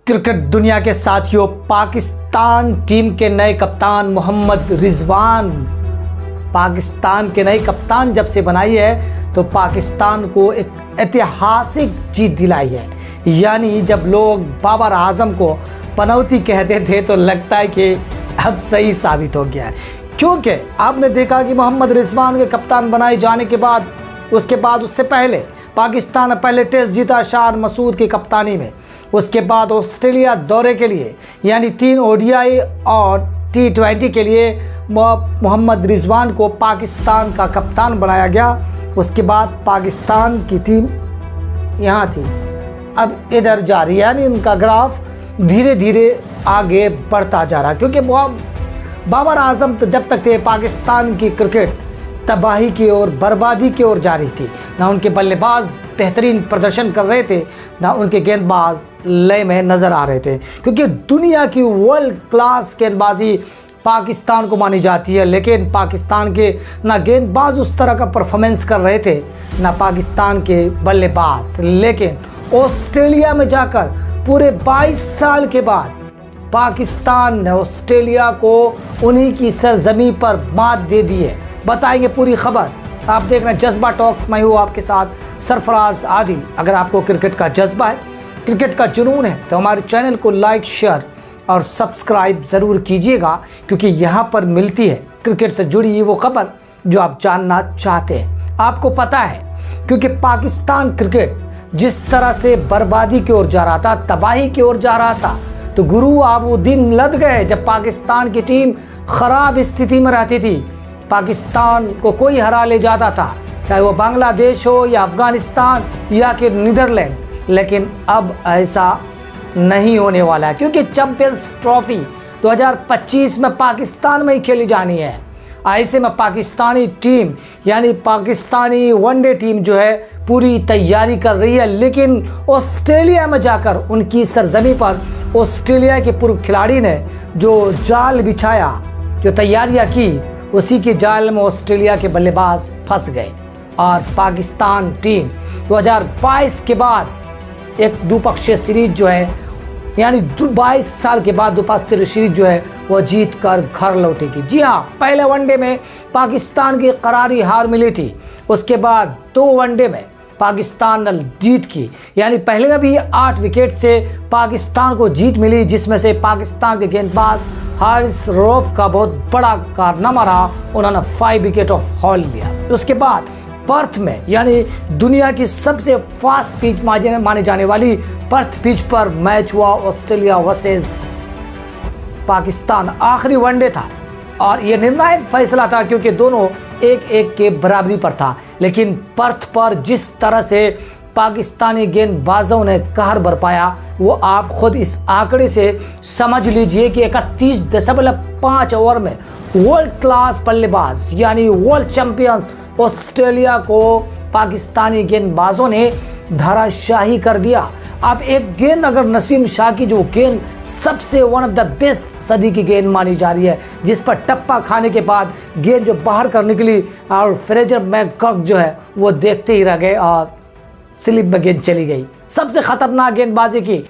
Cricket दुनिया के साथियों, पाकिस्तान टीम के नए कप्तान मोहम्मद रिजवान पाकिस्तान के नए कप्तान जब से बनाई है तो पाकिस्तान को एक ऐतिहासिक जीत दिलाई है। यानी जब लोग बाबर आजम को पनौती कहते थे तो लगता है कि अब सही साबित हो गया है, क्योंकि आपने देखा कि मोहम्मद रिजवान के कप्तान बनाए जाने के बाद उससे पहले पाकिस्तान ने पहले टेस्ट जीता शान मसूद की कप्तानी में। उसके बाद ऑस्ट्रेलिया दौरे के लिए यानी 3 ओडीआई और T20 के लिए मोहम्मद रिजवान को पाकिस्तान का कप्तान बनाया गया। उसके बाद पाकिस्तान की टीम यहाँ थी, अब इधर जा रही है, यानी उनका ग्राफ धीरे धीरे आगे बढ़ता जा रहा, क्योंकि बाबर आजम जब तक थे पाकिस्तान की क्रिकेट तबाही की ओर, बर्बादी की ओर जा रही थी। ना उनके बल्लेबाज बेहतरीन प्रदर्शन कर रहे थे, ना उनके गेंदबाज लय में नज़र आ रहे थे, क्योंकि दुनिया की वर्ल्ड क्लास गेंदबाजी पाकिस्तान को मानी जाती है। लेकिन पाकिस्तान के ना गेंदबाज उस तरह का परफॉर्मेंस कर रहे थे, ना पाकिस्तान के बल्लेबाज। लेकिन ऑस्ट्रेलिया में जाकर पूरे 22 साल के बाद पाकिस्तान ने ऑस्ट्रेलिया को उन्हीं की सरजमी पर मात दे दी है। बताएंगे पूरी खबर, आप देख रहे हैं जज्बा टॉक्स। मैं हूँ आपके साथ सरफराज आदिल। अगर आपको क्रिकेट का जज्बा है, क्रिकेट का जुनून है, तो हमारे चैनल को लाइक, शेयर और सब्सक्राइब ज़रूर कीजिएगा, क्योंकि यहाँ पर मिलती है क्रिकेट से जुड़ी वो खबर जो आप जानना चाहते हैं। आपको पता है, क्योंकि पाकिस्तान क्रिकेट जिस तरह से बर्बादी की ओर जा रहा था, तबाही की ओर जा रहा था, तो गुरु आप वो दिन लद गए जब पाकिस्तान की टीम ख़राब स्थिति में रहती थी। पाकिस्तान को कोई हरा ले जाता था, चाहे वो बांग्लादेश हो या अफ़गानिस्तान या कि नीदरलैंड। लेकिन अब ऐसा नहीं होने वाला है, क्योंकि चैंपियंस ट्रॉफी 2025 में पाकिस्तान में ही खेली जानी है। ऐसे में पाकिस्तानी टीम यानी पाकिस्तानी वनडे टीम जो है पूरी तैयारी कर रही है। लेकिन ऑस्ट्रेलिया में जाकर उनकी सरजमी पर ऑस्ट्रेलिया के पूर्व खिलाड़ी ने जो जाल बिछाया, जो तैयारियां की, उसी के जाल में ऑस्ट्रेलिया के बल्लेबाज फंस गए और पाकिस्तान टीम 2022 के बाद एक द्विपक्षीय सीरीज जो है, यानी 22 साल के बाद द्विपक्षीय सीरीज जो है वो जीत कर घर लौटेगी। जी हाँ, पहले वनडे में पाकिस्तान की करारी हार मिली थी, उसके बाद 2 वनडे में पाकिस्तान ने जीत की, यानी पहले में भी 8 विकेट से पाकिस्तान को जीत मिली, जिसमें से पाकिस्तान के गेंदबाज हारिस रऊफ का बहुत बड़ा कारनामा रहा। उन्होंने 5 विकेट ऑफ हॉल लिया। उसके बाद पर्थ में, यानी दुनिया की सबसे फास्ट पिच माने जाने वाली पर्थ पिच पर मैच हुआ ऑस्ट्रेलिया वर्सेस पाकिस्तान। आखिरी वनडे था और यह निर्णायक फैसला था, क्योंकि दोनों 1-1 के बराबरी पर था। लेकिन पर्थ पर जिस तरह से पाकिस्तानी गेंदबाजों ने कहर बरपाया, वो आप खुद इस आंकड़े से समझ लीजिए कि 31.5 ओवर में वर्ल्ड क्लास बल्लेबाज यानी वर्ल्ड चैंपियन ऑस्ट्रेलिया को पाकिस्तानी गेंदबाजों ने धराशाही कर दिया। अब एक गेंद, अगर नसीम शाह की जो गेंद सबसे वन ऑफ द बेस्ट सदी की गेंद मानी जा रही है, जिस पर टप्पा खाने के बाद गेंद जो बाहर कर निकली और फ्रेजर मैककॉक जो है वो देखते ही रह गए और स्लिप में गेंद चली गई। सबसे खतरनाक गेंदबाजी की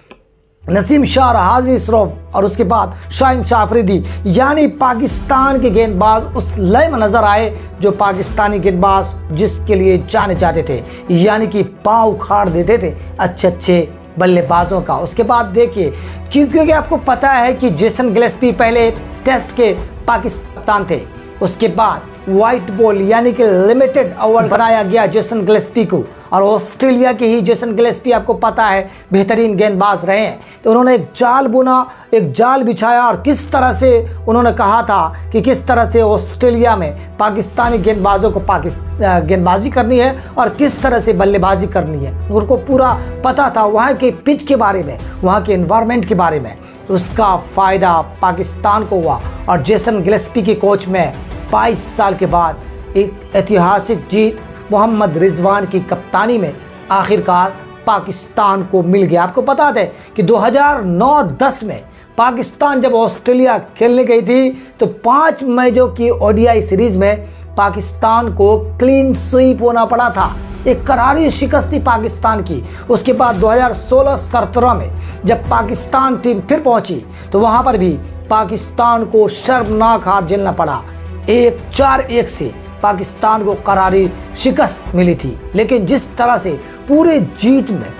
नसीम शाह, हारिस रऊफ और उसके बाद शाहीन शाह अफरीदी, यानी पाकिस्तान के गेंदबाज उस लय में नजर आए जो पाकिस्तानी गेंदबाज जिसके लिए जाने जाते थे, यानी कि पांव उखाड़ देते थे अच्छे बल्लेबाजों का। उसके बाद देखिए, क्योंकि आपको पता है कि जेसन गिलेस्पी पहले टेस्ट के पाकिस्तान थे, उसके बाद वाइट बॉल यानी कि लिमिटेड ओवर बनाया गया जेसन गिलेस्पी को, और ऑस्ट्रेलिया के ही जेसन गिलेस्पी आपको पता है बेहतरीन गेंदबाज रहे हैं। तो उन्होंने एक जाल बुना, एक जाल बिछाया, और किस तरह से उन्होंने कहा था कि किस तरह से ऑस्ट्रेलिया में पाकिस्तानी गेंदबाजों को गेंदबाजी करनी है और किस तरह से बल्लेबाजी करनी है। उनको पूरा पता था वहाँ के पिच के बारे में, वहाँ के एनवायरनमेंट के बारे में। उसका फ़ायदा पाकिस्तान को हुआ और जेसन गिलेस्पी के कोच में 22 साल के बाद एक ऐतिहासिक जीत मोहम्मद रिजवान की कप्तानी में आखिरकार पाकिस्तान को मिल गया। आपको बता दें कि 2009-10 में पाकिस्तान जब ऑस्ट्रेलिया खेलने गई थी तो 5 मैचों की ओडीआई सीरीज़ में पाकिस्तान को क्लीन स्वीप होना पड़ा था। एक करारी शिकस्त थी पाकिस्तान की। उसके बाद 2016-17 में जब पाकिस्तान टीम फिर पहुंची तो वहां पर भी पाकिस्तान को शर्मनाक हार झेलना पड़ा। 4-1 से पाकिस्तान को करारी शिकस्त मिली थी। लेकिन जिस तरह से पूरे जीत में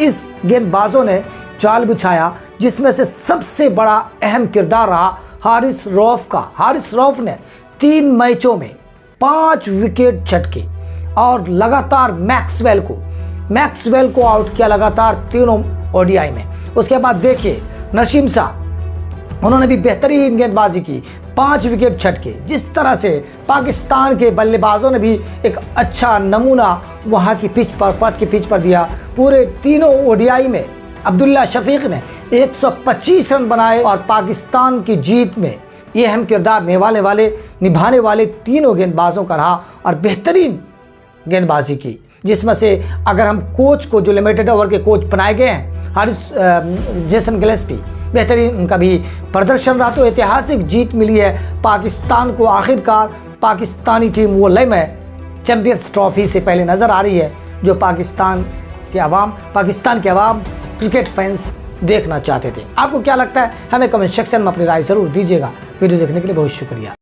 इस गेंदबाजों ने जाल बिछाया, जिसमें से सबसे बड़ा अहम किरदार रहा हारिस रऊफ का। हारिस रऊफ ने 3 मैचों में 5 विकेट झटके और लगातार मैक्सवेल को आउट किया लगातार तीनों ओडीआई में। उसके बाद देखिए नसीम शाह, उन्होंने भी बेहतरीन गेंदबाजी की, 5 विकेट झटके। जिस तरह से पाकिस्तान के बल्लेबाजों ने भी एक अच्छा नमूना वहां की पर्थ की पिच पर दिया। पूरे तीनों ओडीआई में अब्दुल्ला शफीक ने 125 रन बनाए और पाकिस्तान की जीत में ये अहम किरदार निभाने वाले तीनों गेंदबाजों का रहा और बेहतरीन गेंदबाजी की। जिसमें से अगर हम कोच को, जो लिमिटेड ओवर के कोच बनाए गए हैं, जेसन गिलेस्पी, बेहतरीन उनका भी प्रदर्शन रहा। तो ऐतिहासिक जीत मिली है पाकिस्तान को। आखिरकार पाकिस्तानी टीम वो लय में चैंपियंस ट्रॉफी से पहले नज़र आ रही है, जो पाकिस्तान के अवाम क्रिकेट फैंस देखना चाहते थे। आपको क्या लगता है? हमें कमेंट सेक्शन में अपनी राय ज़रूर दीजिएगा। वीडियो देखने के लिए बहुत शुक्रिया।